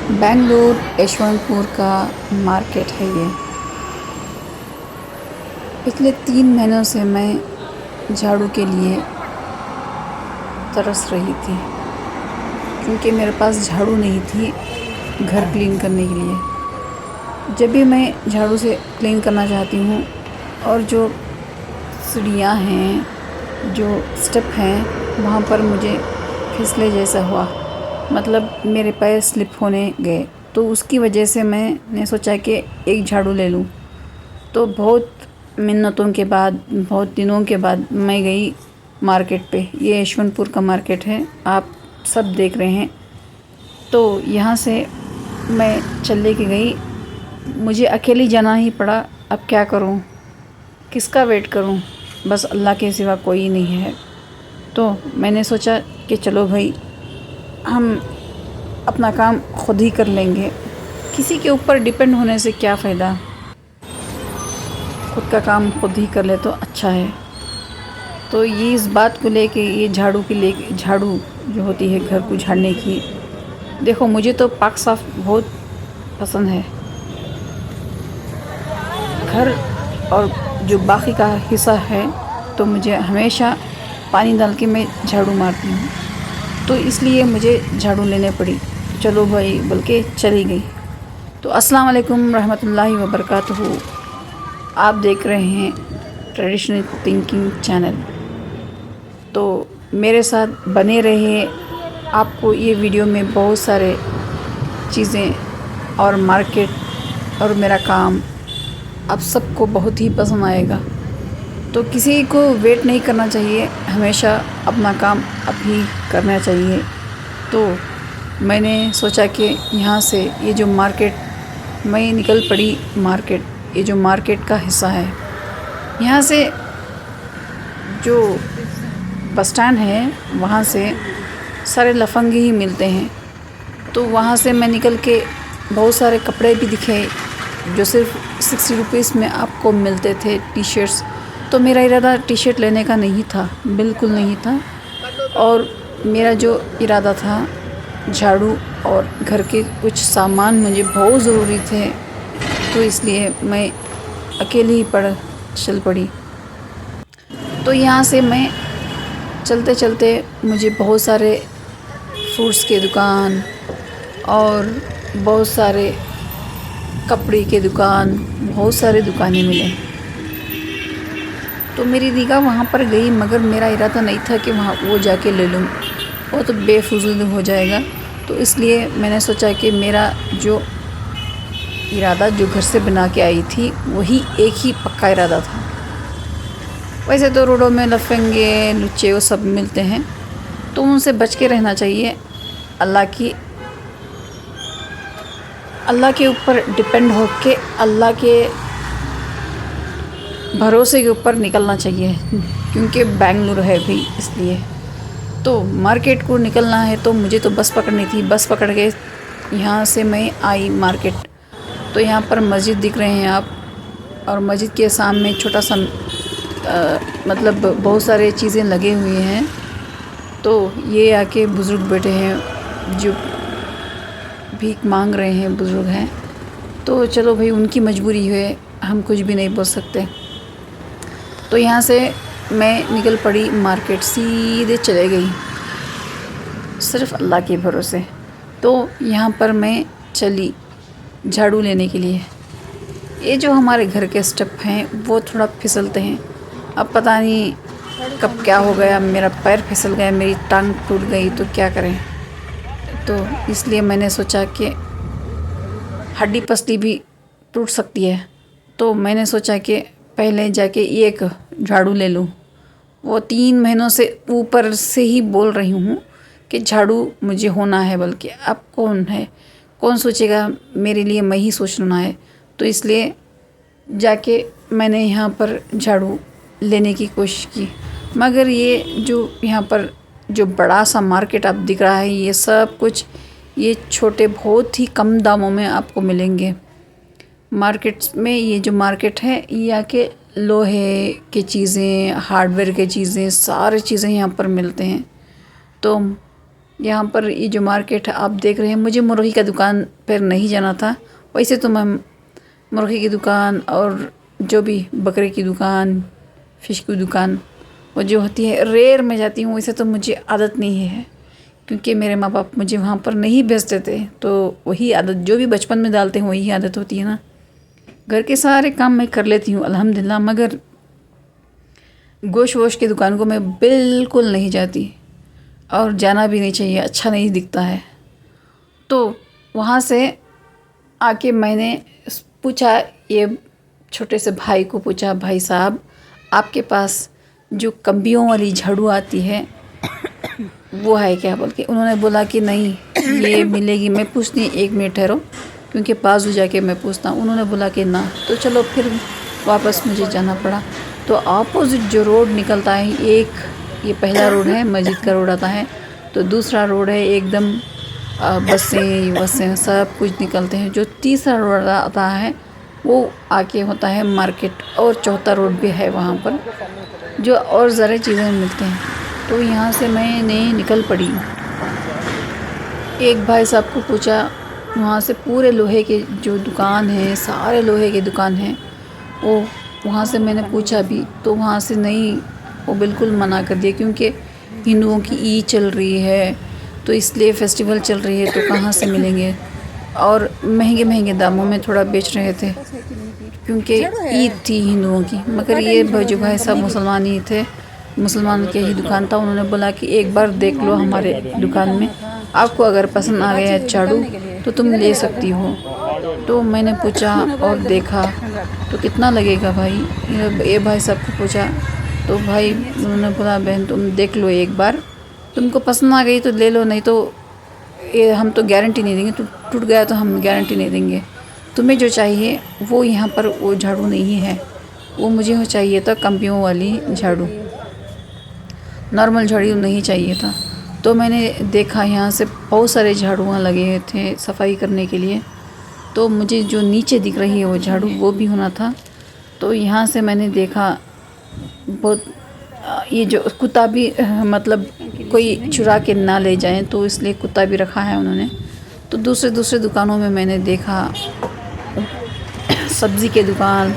बेंगलुरु यशवंतपुर का मार्केट है ये। पिछले 3 महीनों से मैं झाड़ू के लिए तरस रही थी, क्योंकि मेरे पास झाड़ू नहीं थी घर क्लीन करने के लिए। जब भी मैं झाड़ू से क्लीन करना चाहती हूँ और जो सीढ़ियाँ हैं, जो स्टेप हैं, वहाँ पर मुझे फिसले जैसा हुआ, मतलब मेरे पैर स्लिप होने गए। तो उसकी वजह से मैंने सोचा कि एक झाड़ू ले लूँ। तो बहुत मिन्नतों के बाद, बहुत दिनों के बाद मैं गई मार्केट पे। ये यशवंतपुर का मार्केट है, आप सब देख रहे हैं। तो यहाँ से मैं चल ले के गई। मुझे अकेली जाना ही पड़ा। अब क्या करूँ, किसका वेट करूँ? बस अल्लाह के सिवा कोई नहीं है। तो मैंने सोचा कि चलो भाई, हम अपना काम खुद ही कर लेंगे। किसी के ऊपर डिपेंड होने से क्या फ़ायदा, खुद का काम खुद ही कर ले तो अच्छा है। तो ये इस बात को लेके, ये झाड़ू जो होती है घर को झाड़ने की, देखो मुझे तो पाक साफ बहुत पसंद है। घर और जो बाकी का हिस्सा है तो मुझे हमेशा पानी डाल के मैं झाड़ू मारती हूँ। तो इसलिए मुझे झाड़ू लेने पड़ी। चलो भाई बोल के चली गई। तो अस्सलाम वालेकुम रहमतुल्लाहि व बरकातहू। आप देख रहे हैं ट्रेडिशनल थिंकिंग चैनल। तो मेरे साथ बने रहे। आपको ये वीडियो में बहुत सारे चीज़ें और मार्केट और मेरा काम आप सबको बहुत ही पसंद आएगा। तो किसी को वेट नहीं करना चाहिए, हमेशा अपना काम अभी करना चाहिए। तो मैंने सोचा कि यहाँ से ये जो मार्केट, मैं निकल पड़ी मार्केट। ये जो मार्केट का हिस्सा है, यहाँ से जो बस स्टैंड है वहाँ से सारे लफंगे ही मिलते हैं। तो वहाँ से मैं निकल के बहुत सारे कपड़े भी दिखे जो सिर्फ 60 रुपीज़ में आपको मिलते थे, टी शर्ट्स। तो मेरा इरादा टी शर्ट लेने का नहीं था, बिल्कुल नहीं था। और मेरा जो इरादा था, झाड़ू और घर के कुछ सामान मुझे बहुत ज़रूरी थे। तो इसलिए मैं अकेली ही चल पड़ी। तो यहाँ से मैं चलते चलते मुझे बहुत सारे फ्रूट्स के दुकान और बहुत सारे कपड़े के दुकान, बहुत सारे दुकानें मिले। तो मेरी निगाह वहाँ पर गई, मगर मेरा इरादा नहीं था कि वहाँ वो जाके ले लूँ, वो तो बेफजूल हो जाएगा। तो इसलिए मैंने सोचा कि मेरा जो इरादा जो घर से बना के आई थी, वही एक ही पक्का इरादा था। वैसे तो रोडों में लफंगे, लुच्चे वो सब मिलते हैं, तो उनसे बच के रहना चाहिए। अल्लाह के ऊपर डिपेंड हो के, अल्लाह के भरोसे के ऊपर निकलना चाहिए, क्योंकि बेंगलुरु है भी इसलिए। तो मार्केट को निकलना है तो मुझे तो बस पकड़नी थी। बस पकड़ के यहाँ से मैं आई मार्केट। तो यहाँ पर मस्जिद दिख रहे हैं आप, और मस्जिद के सामने छोटा सा मतलब बहुत सारे चीज़ें लगे हुए हैं। तो ये आके बुज़ुर्ग बैठे हैं जो भीख मांग रहे हैं, बुज़ुर्ग हैं। तो चलो भाई, उनकी मजबूरी है, हम कुछ भी नहीं बोल सकते। तो यहाँ से मैं निकल पड़ी मार्केट, सीधे चले गई सिर्फ अल्लाह के भरोसे। तो यहाँ पर मैं चली झाड़ू लेने के लिए। ये जो हमारे घर के स्टेप हैं वो थोड़ा फिसलते हैं। अब पता नहीं कब क्या हो गया, मेरा पैर फिसल गया, मेरी टांग टूट गई, तो क्या करें। तो इसलिए मैंने सोचा कि हड्डी पसली भी टूट सकती है। तो मैंने सोचा कि पहले जाके एक झाड़ू ले लूँ। वो 3 महीनों से ऊपर से ही बोल रही हूँ कि झाड़ू मुझे होना है, बल्कि अब कौन सोचेगा मेरे लिए, मैं ही सोचना है। तो इसलिए जाके मैंने यहाँ पर झाड़ू लेने की कोशिश की। मगर ये जो यहाँ पर जो बड़ा सा मार्केट आप दिख रहा है, ये सब कुछ ये छोटे बहुत ही कम दामों में आपको मिलेंगे। मार्केट्स में ये जो मार्केट है, ये आके लोहे की चीज़ें, हार्डवेयर की चीज़ें, सारी चीज़ें यहाँ पर मिलते हैं। तो यहाँ पर ये जो मार्केट है आप देख रहे हैं, मुझे मुर्गी का दुकान पर नहीं जाना था। वैसे तो मैं मुर्गी की दुकान और जो भी बकरे की दुकान, फ़िश की दुकान वो जो होती है रेयर में जाती हूँ। वैसे तो मुझे आदत नहीं है क्योंकि मेरे माँ बाप मुझे वहाँ पर नहीं भेजते थे, तो वही आदत जो भी बचपन में डालते हैं वही आदत होती है ना। घर के सारे काम मैं कर लेती हूँ अल्हम्दुलिल्लाह, मगर गोश्त वोश की दुकान को मैं बिल्कुल नहीं जाती और जाना भी नहीं चाहिए, अच्छा नहीं दिखता है। तो वहाँ से आके मैंने पूछा, ये छोटे से भाई को पूछा, भाई साहब आपके पास जो कम्बियों वाली झाड़ू आती है वो है क्या बोल के। उन्होंने बोला कि नहीं ये मिलेगी। मैं पूछती 1 मिनट ठहरो, क्योंकि बाजू जाके मैं पूछता हूँ। उन्होंने बोला कि ना। तो चलो फिर वापस मुझे जाना पड़ा। तो अपोजिट जो रोड निकलता है, एक ये पहला रोड है, मस्जिद का रोड आता है, तो दूसरा रोड है एकदम बसें सब कुछ निकलते हैं। जो तीसरा रोड आता है वो आके होता है मार्केट, और चौथा रोड भी है वहाँ पर जो और ज़रा चीज़ें मिलते हैं। तो यहाँ से मैंने निकल पड़ी। एक भाई साहब को पूछा, वहाँ से पूरे लोहे के जो दुकान है, सारे लोहे के दुकान हैं, वो वहाँ से मैंने पूछा भी, तो वहाँ से नहीं, वो बिल्कुल मना कर दिया क्योंकि हिंदुओं की ईद चल रही है, तो इसलिए फेस्टिवल चल रही है, तो कहाँ से मिलेंगे। और महंगे दामों में थोड़ा बेच रहे थे क्योंकि ईद थी हिंदुओं की। मगर ये जो भाई साहब मुसलमान ही थे, मुसलमान के ही दुकान था। उन्होंने बोला कि एक बार देख लो हमारे दुकान में, आपको अगर पसंद आ गया झाड़ू तो तुम ले सकती हो। तो मैंने पूछा और देखा तो कितना लगेगा भाई, ये भाई साहब को पूछा। तो भाई उन्होंने बोला बहन तुम देख लो एक बार, तुमको पसंद आ गई तो ले लो, नहीं तो ये हम तो गारंटी नहीं देंगे, टूट गया तो हम गारंटी नहीं देंगे। तुम्हें जो चाहिए वो यहाँ पर वो झाड़ू नहीं है, वो मुझे चाहिए था कम्बियों वाली झाड़ू, नॉर्मल झाड़ू नहीं चाहिए था। तो मैंने देखा यहाँ से बहुत सारे झाड़ुआँ लगे थे सफाई करने के लिए, तो मुझे जो नीचे दिख रही है वो झाड़ू वो भी होना था। तो यहाँ से मैंने देखा बहुत, ये जो कुत्ता भी मतलब कोई चुरा के ना ले जाए, तो इसलिए कुत्ता भी रखा है उन्होंने। तो दूसरे दुकानों में मैंने देखा सब्ज़ी के दुकान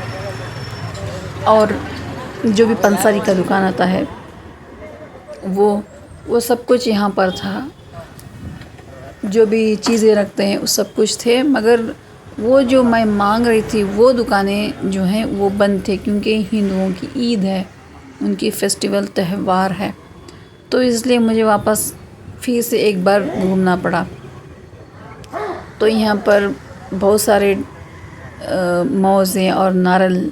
और जो भी पंसारी का दुकान आता है वो सब कुछ यहाँ पर था। जो भी चीज़ें रखते हैं वो सब कुछ थे, मगर वो जो मैं मांग रही थी वो दुकानें जो हैं वो बंद थे क्योंकि हिंदुओं की ईद है, उनकी फेस्टिवल त्यौहार है। तो इसलिए मुझे वापस फिर से एक बार घूमना पड़ा। तो यहाँ पर बहुत सारे मौज़े और नारियल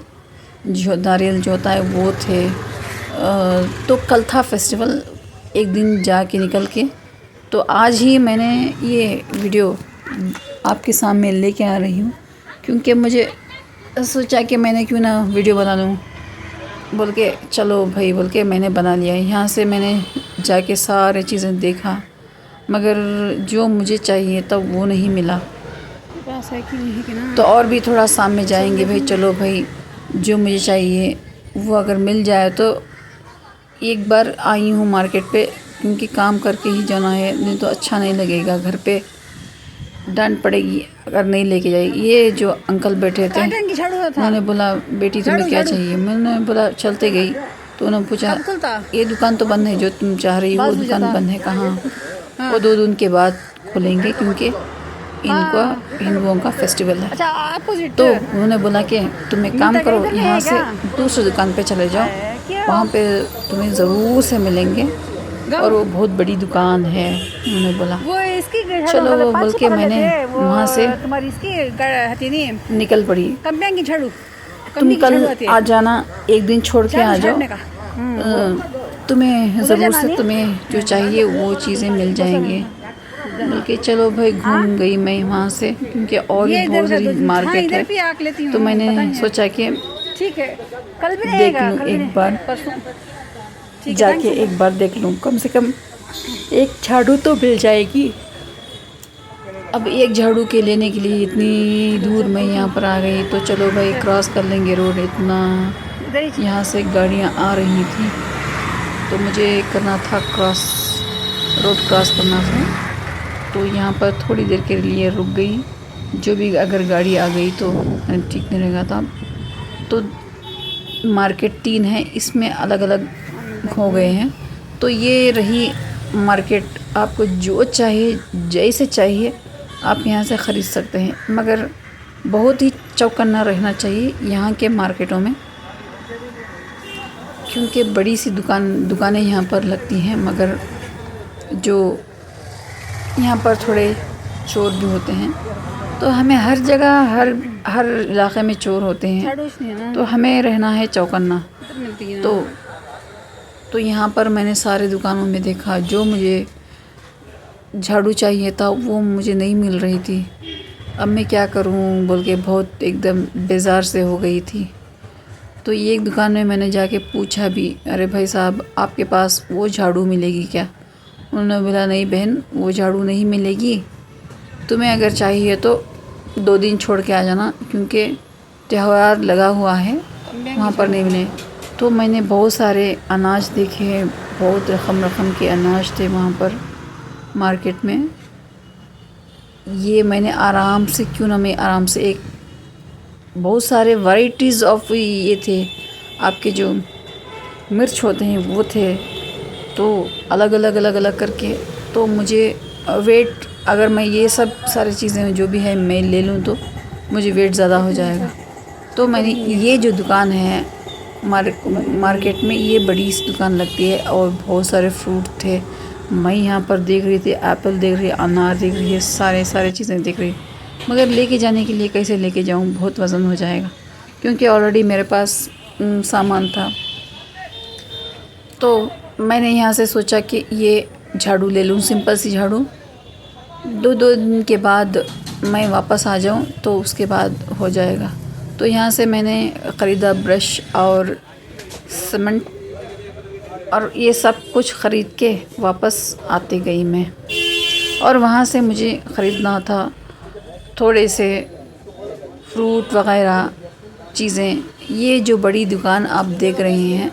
जो होता है वो थे। तो कल था फेस्टिवल, एक दिन जाके निकल के, तो आज ही मैंने ये वीडियो आपके सामने लेके आ रही हूँ क्योंकि मुझे सोचा कि मैंने क्यों ना वीडियो बना लूँ बोल के, चलो भाई बोल के मैंने बना लिया। यहाँ से मैंने जाके सारे चीज़ें देखा, मगर जो मुझे चाहिए था वो नहीं मिला। तो और भी थोड़ा सामने जाएंगे भाई, चलो भाई जो मुझे चाहिए वो अगर मिल जाए। तो एक बार आई हूँ मार्केट पे क्योंकि काम करके ही जाना है, नहीं तो अच्छा नहीं लगेगा, घर पे डांट पड़ेगी अगर नहीं लेके जाएगी। ये जो अंकल बैठे थे उन्होंने बोला बेटी तुम्हें क्या चाहिए, मैंने बोला चलते गई। तो उन्होंने पूछा ये दुकान तो बंद है, जो तुम चाह रही हो वो दुकान बंद है, कहाँ? वो 2 दिन के बाद खुलेंगे क्योंकि इनका हिंदुओं का फेस्टिवल है। तो उन्होंने बोला कि तुम एक काम करो, यहाँ से दूसरी दुकान पे चले जाओ, वहाँ पे तुम्हें ज़रूर से मिलेंगे, और वो बहुत बड़ी दुकान है। उन्होंने बोला चलो वो बोल के मैंने वहाँ से निकल पड़ी। तुम कल आ जाना, एक दिन छोड़ के आ जाओ, तुम्हें ज़रूर से तुम्हें जो चाहिए वो चीज़ें मिल जाएंगी। बल्कि चलो भाई घूम गई मैं वहाँ से क्योंकि और भी बहुत बड़ी मार्केट है। तो मैंने सोचा कि देख लूँ एक बार, जाके एक बार देख लूँ, कम से कम एक झाड़ू तो मिल जाएगी। अब एक झाड़ू के लेने के लिए इतनी दूर मैं यहाँ पर आ गई, तो चलो भाई क्रॉस कर लेंगे रोड। इतना यहाँ से गाड़ियाँ आ रही थी तो मुझे करना था क्रॉस। रोड क्रॉस करना था, तो यहाँ पर थोड़ी देर के लिए रुक गई। जो भी अगर गाड़ी आ गई तो ठीक नहीं रहेगा था। तो मार्केट 3 है, इसमें अलग अलग हो गए हैं। तो ये रही मार्केट, आपको जो चाहिए जैसे चाहिए आप यहाँ से ख़रीद सकते हैं, मगर बहुत ही चौकन्ना रहना चाहिए यहाँ के मार्केटों में, क्योंकि बड़ी सी दुकानें यहाँ पर लगती हैं, मगर जो यहाँ पर थोड़े चोर भी होते हैं। तो हमें हर जगह हर इलाके में चोर होते हैं, तो हमें रहना है चौकन्ना। तो यहाँ पर मैंने सारे दुकानों में देखा, जो मुझे झाड़ू चाहिए था वो मुझे नहीं मिल रही थी। अब मैं क्या करूँ बोल के बहुत एकदम बेजार से हो गई थी। तो ये एक दुकान में मैंने जाके पूछा भी, अरे भाई साहब आपके पास वो झाड़ू मिलेगी क्या? उन्होंने बोला नहीं बहन, वो झाड़ू नहीं मिलेगी, तुम्हें अगर चाहिए तो 2 दिन छोड़ के आ जाना, क्योंकि त्यौहार लगा हुआ है, वहाँ पर नहीं मिले। तो मैंने बहुत सारे अनाज देखे, बहुत रकम के अनाज थे वहाँ पर मार्केट में। ये मैंने आराम से एक बहुत सारे वैराइटीज़ ऑफ ये थे, आपके जो मिर्च होते हैं वो थे, तो अलग अलग करके। तो मुझे वेट, अगर मैं ये सब सारी चीज़ें जो भी है मैं ले लूँ तो मुझे वेट ज़्यादा हो जाएगा। तो मैंने ये जो दुकान है मार्केट में, ये बड़ी सी दुकान लगती है और बहुत सारे फ्रूट थे। मैं यहाँ पर देख रही थी, एप्पल देख रही, अनार देख रही है, सारे चीज़ें देख रही, मगर लेके जाने के लिए कैसे लेके जाऊँ, बहुत वज़न हो जाएगा, क्योंकि ऑलरेडी मेरे पास सामान था। तो मैंने यहाँ से सोचा कि ये झाड़ू ले लूँ, सिंपल सी झाड़ू। 2 दिन के बाद मैं वापस आ जाऊँ तो उसके बाद हो जाएगा। तो यहाँ से मैंने ख़रीदा ब्रश और सीमेंट, और ये सब कुछ ख़रीद के वापस आते गई मैं। और वहाँ से मुझे ख़रीदना था थोड़े से फ्रूट वग़ैरह चीज़ें। ये जो बड़ी दुकान आप देख रहे हैं,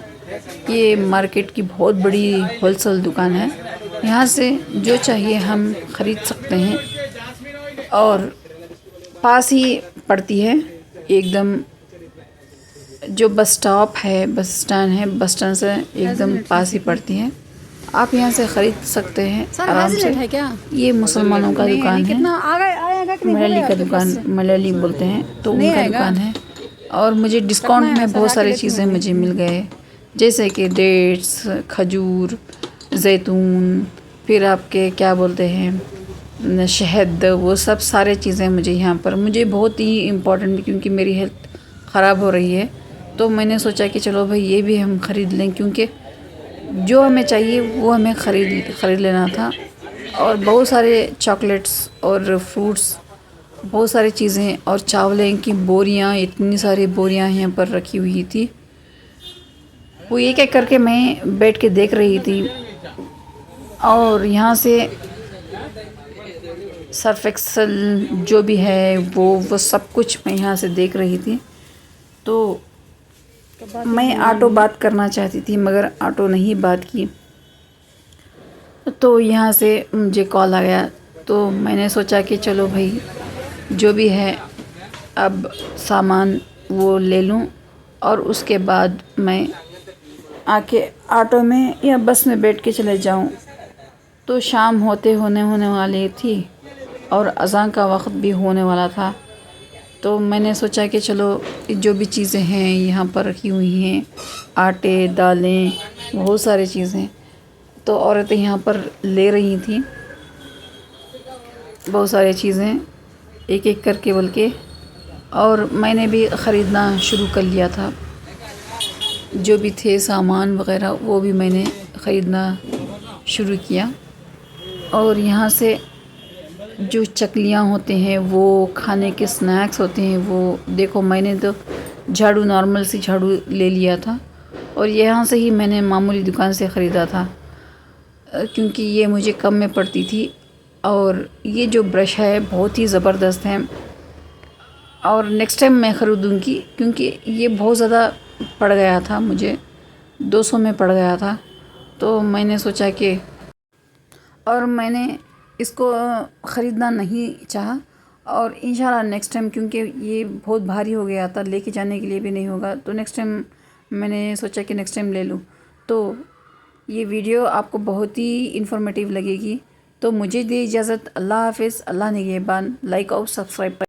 ये मार्केट की बहुत बड़ी होलसेल दुकान है। यहाँ से जो चाहिए हम ख़रीद सकते हैं, और पास ही पड़ती है एकदम। जो बस स्टॉप है, बस स्टैंड है, बस स्टैंड से एकदम पास ही पड़ती है। आप यहाँ से ख़रीद सकते हैं आराम से। है क्या? ये मुसलमानों का दुकान है, आएगा कि नहीं? मलयाली का दुकान, मलयाली बोलते हैं, तो उनका दुकान है। और मुझे डिस्काउंट में बहुत सारी चीज़ें मुझे मिल गए, जैसे कि डेट्स, खजूर, जैतून, फिर आपके क्या बोलते हैं शहद, वो सब सारे चीज़ें मुझे यहाँ पर, मुझे बहुत ही इम्पोर्टेंट, क्योंकि मेरी हेल्थ ख़राब हो रही है। तो मैंने सोचा कि चलो भाई ये भी हम ख़रीद लें, क्योंकि जो हमें चाहिए वो हमें ख़रीद लेना था। और बहुत सारे चॉकलेट्स और फ्रूट्स, बहुत सारी चीज़ें, और चावलें की बोरियां, इतनी सारी बोरियां यहाँ पर रखी हुई थी। वो एक एक करके मैं बैठ के देख रही थी, और यहाँ से सर्फ एक्सेल जो भी है वो सब कुछ मैं यहाँ से देख रही थी। तो मैं ऑटो बात करना चाहती थी, मगर ऑटो नहीं बात की। तो यहाँ से मुझे कॉल आ गया, तो मैंने सोचा कि चलो भाई जो भी है अब सामान वो ले लूँ, और उसके बाद मैं आके ऑटो में या बस में बैठ के चले जाऊँ। तो शाम होने वाली थी, और अज़ान का वक्त भी होने वाला था। तो मैंने सोचा कि चलो जो भी चीज़ें हैं यहाँ पर रखी हुई हैं, आटे, दालें, बहुत सारी चीज़ें, तो औरतें यहाँ पर ले रही थी बहुत सारी चीज़ें एक एक करके बोल के। और मैंने भी ख़रीदना शुरू कर लिया था, जो भी थे सामान वग़ैरह वो भी मैंने ख़रीदना शुरू किया। और यहाँ से जो चकलियाँ होते हैं, वो खाने के स्नैक्स होते हैं, वो देखो मैंने तो झाड़ू, नॉर्मल सी झाड़ू ले लिया था, और यहाँ से ही मैंने मामूली दुकान से ख़रीदा था, क्योंकि ये मुझे कम में पड़ती थी। और ये जो ब्रश है बहुत ही ज़बरदस्त है, और नेक्स्ट टाइम मैं ख़रीदूँगी, क्योंकि ये बहुत ज़्यादा पड़ गया था, मुझे 200 में पड़ गया था। तो मैंने सोचा कि और मैंने इसको ख़रीदना नहीं चाहा। और इंशाल्लाह नेक्स्ट टाइम, क्योंकि ये बहुत भारी हो गया था, लेके जाने के लिए भी नहीं होगा, तो नेक्स्ट टाइम मैंने सोचा कि नेक्स्ट टाइम ले लूँ। तो ये वीडियो आपको बहुत ही इन्फॉर्मेटिव लगेगी। तो मुझे दी इजाज़त। अल्लाह हाफ़िज़। अल्लाह निगहबान। लाइक और सब्सक्राइब